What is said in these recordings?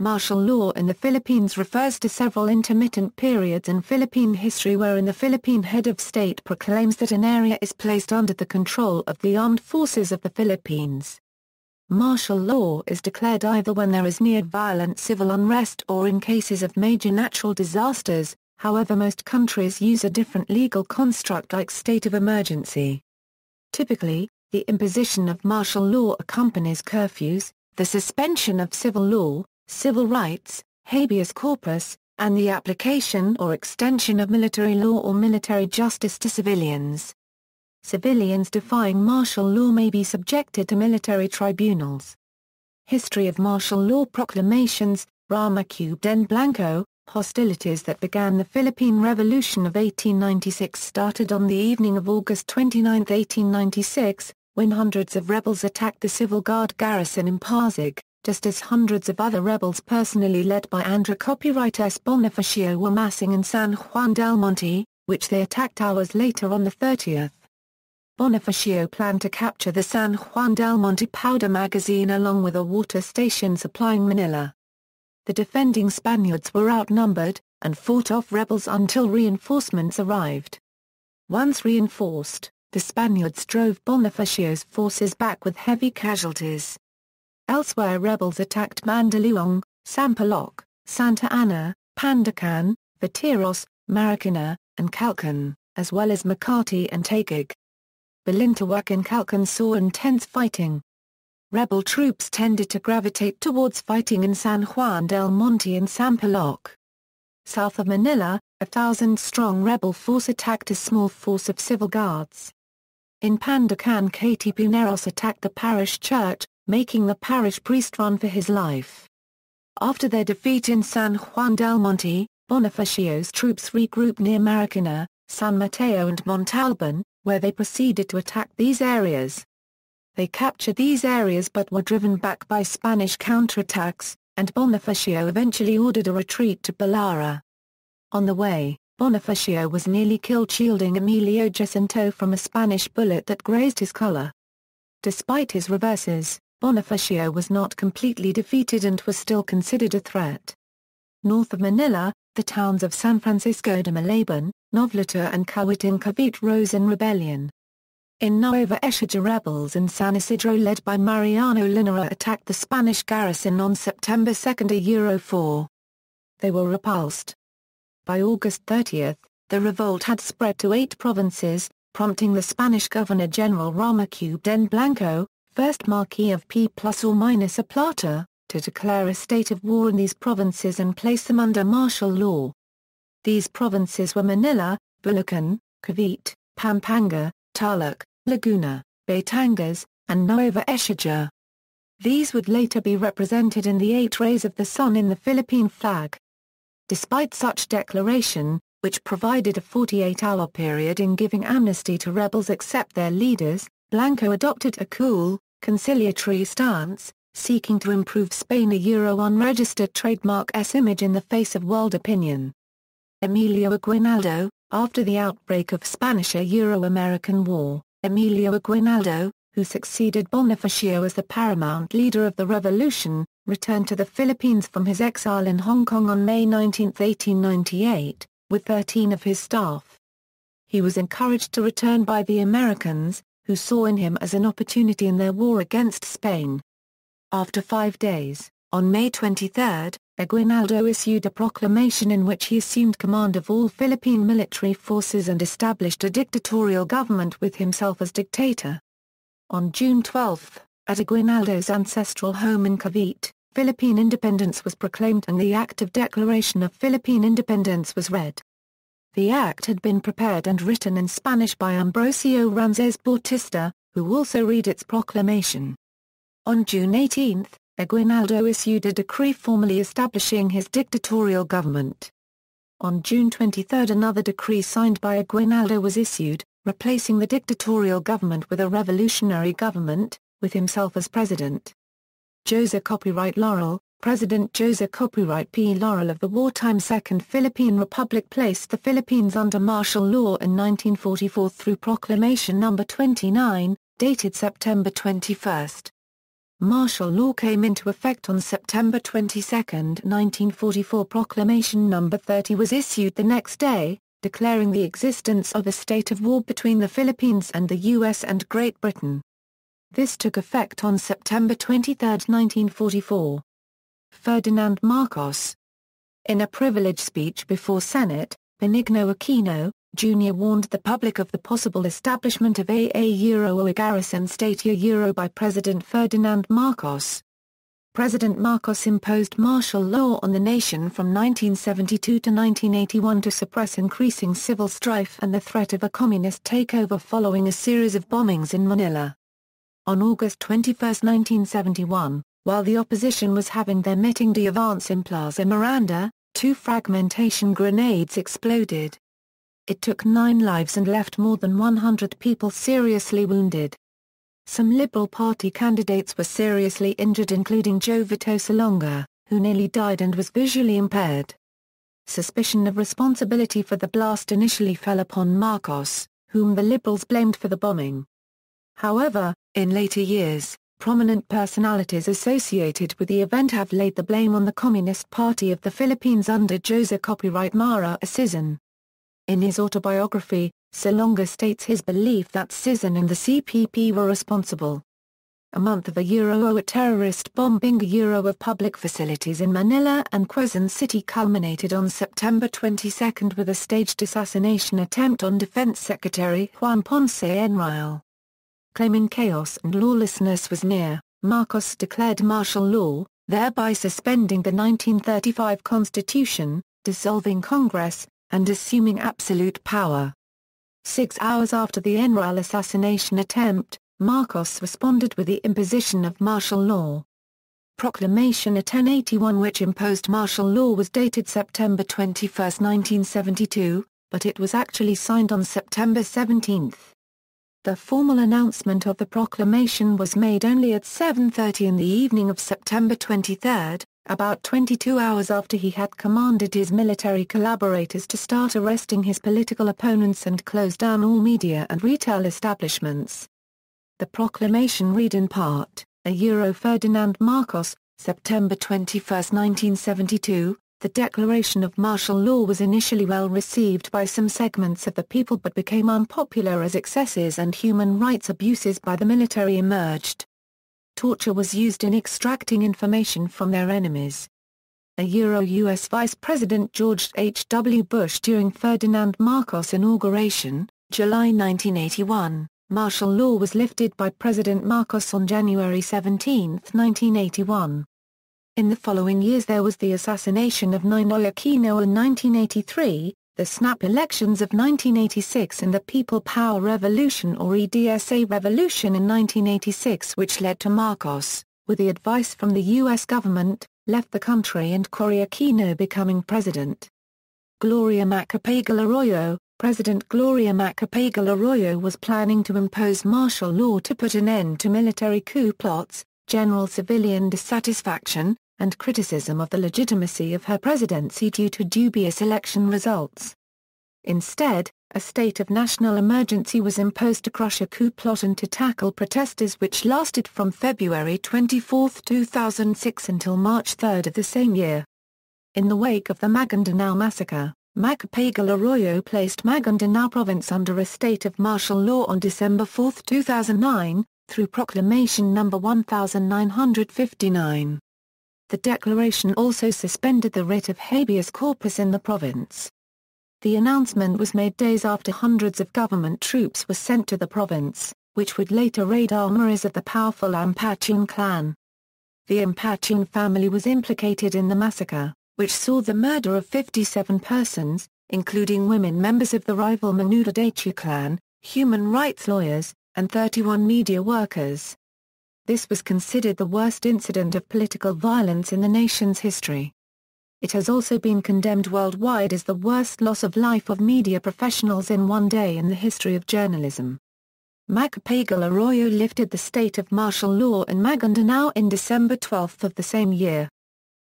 Martial law in the Philippines refers to several intermittent periods in Philippine history wherein the Philippine head of state proclaims that an area is placed under the control of the armed forces of the Philippines. Martial law is declared either when there is near-violent civil unrest or in cases of major natural disasters, however most countries use a different legal construct like state of emergency. Typically, the imposition of martial law accompanies curfews, the suspension of civil law, civil rights, habeas corpus, and the application or extension of military law or military justice to civilians. Civilians defying martial law may be subjected to military tribunals. History of martial law proclamations, Rama Cubed en Blanco. Hostilities that began the Philippine Revolution of 1896 started on the evening of August 29, 1896, when hundreds of rebels attacked the Civil Guard garrison in Pasig, just as hundreds of other rebels personally led by Copyright Bonifacio were massing in San Juan del Monte, which they attacked hours later on the 30th. Bonifacio planned to capture the San Juan del Monte powder magazine along with a water station supplying Manila. The defending Spaniards were outnumbered, and fought off rebels until reinforcements arrived. Once reinforced, the Spaniards drove Bonifacio's forces back with heavy casualties. Elsewhere rebels attacked Mandaluyong, Sampaloc, Santa Ana, Pandacan, Viteros, Marikina, and Calcan, as well as Makati and Taguig. Balintawak and Calcan saw intense fighting. Rebel troops tended to gravitate towards fighting in San Juan del Monte and Sampaloc. South of Manila, a 1,000-strong rebel force attacked a small force of civil guards. In Pandacan, Katipuneros attacked the parish church, making the parish priest run for his life. After their defeat in San Juan del Monte, Bonifacio's troops regrouped near Marikina, San Mateo and Montalban, where they proceeded to attack these areas. They captured these areas but were driven back by Spanish counterattacks, and Bonifacio eventually ordered a retreat to Balara. On the way, Bonifacio was nearly killed shielding Emilio Jacinto from a Spanish bullet that grazed his collar. Despite his reverses, Bonifacio was not completely defeated and was still considered a threat. North of Manila, the towns of San Francisco de Malabon, Novleta and Cavite in Cavite rose in rebellion. In Nueva Ecija rebels in San Isidro led by Mariano Linera attacked the Spanish garrison on September 2, 4. They were repulsed. By August 30, the revolt had spread to 8 provinces, prompting the Spanish Governor-General Rama Cubed en Blanco, 1st Marquis of P+or-A Plata, to declare a state of war in these provinces and place them under martial law. These provinces were Manila, Bulacan, Cavite, Pampanga, Tarlac, Laguna, Batangas, and Nueva Ecija. These would later be represented in the 8 rays of the sun in the Philippine flag. Despite such declaration, which provided a 48-hour period in giving amnesty to rebels except their leaders, Blanco adopted a cool, conciliatory stance, seeking to improve Spain's unregistered trademark's image in the face of world opinion. Emilio Aguinaldo, after the outbreak of Spanish-American War, Emilio Aguinaldo, who succeeded Bonifacio as the paramount leader of the revolution, returned to the Philippines from his exile in Hong Kong on May 19, 1898, with 13 of his staff. He was encouraged to return by the Americans, who saw in him as an opportunity in their war against Spain. After 5 days, on May 23, Aguinaldo issued a proclamation in which he assumed command of all Philippine military forces and established a dictatorial government with himself as dictator. On June 12, at Aguinaldo's ancestral home in Cavite, Philippine independence was proclaimed and the Act of Declaration of Philippine Independence was read. The act had been prepared and written in Spanish by Ambrosio Ranzés Bautista, who also read its proclamation. On June 18, Aguinaldo issued a decree formally establishing his dictatorial government. On June 23 another decree signed by Aguinaldo was issued, replacing the dictatorial government with a revolutionary government, with himself as president. José Copyright Laurel, President José Copyright P. Laurel of the wartime Second Philippine Republic placed the Philippines under martial law in 1944 through Proclamation No. 29, dated September 21. martial law came into effect on September 22, 1944. Proclamation No. 30 was issued the next day, declaring the existence of a state of war between the Philippines and the U.S. and Great Britain. This took effect on September 23, 1944. Ferdinand Marcos. In a privileged speech before Senate, Benigno Aquino, Jr. warned the public of the possible establishment of a garrison state by President Ferdinand Marcos. President Marcos imposed martial law on the nation from 1972 to 1981 to suppress increasing civil strife and the threat of a communist takeover following a series of bombings in Manila. On August 21, 1971, while the opposition was having their meeting d'avance in Plaza Miranda, 2 fragmentation grenades exploded. It took 9 lives and left more than 100 people seriously wounded. Some Liberal Party candidates were seriously injured, including Jovito Salonga, who nearly died and was visually impaired. Suspicion of responsibility for the blast initially fell upon Marcos, whom the Liberals blamed for the bombing. However, in later years, prominent personalities associated with the event have laid the blame on the Communist Party of the Philippines under Jose Copyright Mara Sison. In his autobiography, Salonga states his belief that Sison and the CPP were responsible. A month of a terrorist bombing of public facilities in Manila and Quezon City culminated on September 22 with a staged assassination attempt on Defense Secretary Juan Ponce Enrile. Claiming chaos and lawlessness was near, Marcos declared martial law, thereby suspending the 1935 Constitution, dissolving Congress, and assuming absolute power. 6 hours after the Enrile assassination attempt, Marcos responded with the imposition of martial law. Proclamation 1081, which imposed martial law, was dated September 21, 1972, but it was actually signed on September 17. The formal announcement of the proclamation was made only at 7:30 in the evening of September 23, about 22 hours after he had commanded his military collaborators to start arresting his political opponents and close down all media and retail establishments. The proclamation read in part, Ferdinand Marcos, September 21, 1972, the declaration of martial law was initially well received by some segments of the people but became unpopular as excesses and human rights abuses by the military emerged. Torture was used in extracting information from their enemies. U.S. Vice President George H. W. Bush during Ferdinand Marcos' inauguration, July 1981, martial law was lifted by President Marcos on January 17, 1981. In the following years there was the assassination of Ninoy Aquino in 1983, the snap elections of 1986 and the People Power Revolution or EDSA Revolution in 1986, which led to Marcos, with the advice from the U.S. government, left the country and Cory Aquino becoming president. Gloria Macapagal Arroyo. President Gloria Macapagal Arroyo was planning to impose martial law to put an end to military coup plots, general civilian dissatisfaction, and criticism of the legitimacy of her presidency due to dubious election results. Instead, a state of national emergency was imposed to crush a coup plot and to tackle protesters, which lasted from February 24, 2006 until March 3 of the same year. In the wake of the Maguindanao massacre, Macapagal Arroyo placed Maguindanao province under a state of martial law on December 4, 2009, through Proclamation No. 1959. The declaration also suspended the writ of habeas corpus in the province. The announcement was made days after hundreds of government troops were sent to the province, which would later raid armories of the powerful Ampatuan clan. The Ampatuan family was implicated in the massacre, which saw the murder of 57 persons, including women members of the rival Menudo Dachu clan, human rights lawyers, and 31 media workers. This was considered the worst incident of political violence in the nation's history. It has also been condemned worldwide as the worst loss of life of media professionals in one day in the history of journalism. Macapagal Arroyo lifted the state of martial law in Maguindanao in December 12 of the same year.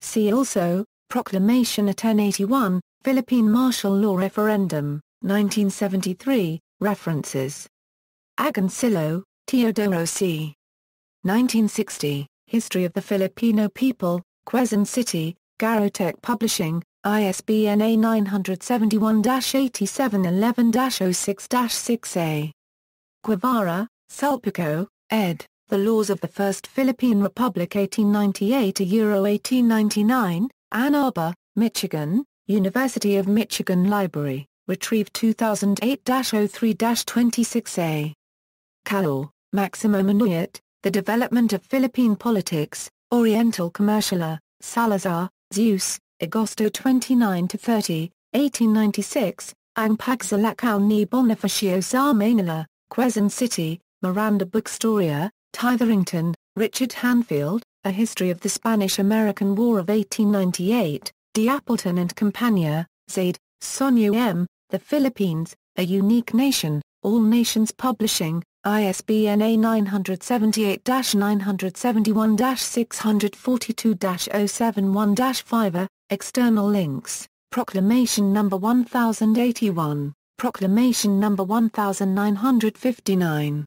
See also, Proclamation 1081, Philippine Martial Law Referendum, 1973, references. Agoncillo, Teodoro C. 1960. History of the Filipino People, Quezon City, Garotech Publishing, ISBN A971-8711-06-6A. Guevara, Sulpico, ed., The Laws of the First Philippine Republic 1898–1899, Ann Arbor, Michigan, University of Michigan Library, retrieved 2008-03-26A. Calor, Maximo Manuyat, The Development of Philippine Politics, Oriental Commercialer, Salazar, Zeus, Agosto 29–30, 1896, Ang Pagsalakaw ni Bonifacio sa Manila, Quezon City, Miranda Bookstoria, Titherington, Richard Hanfield, A History of the Spanish-American War of 1898, D. Appleton and Compania, Zaid, Sonia M., The Philippines, A Unique Nation, All Nations Publishing, ISBN A971-971-642-071-5. External links, Proclamation No. 1081, Proclamation No. 1959.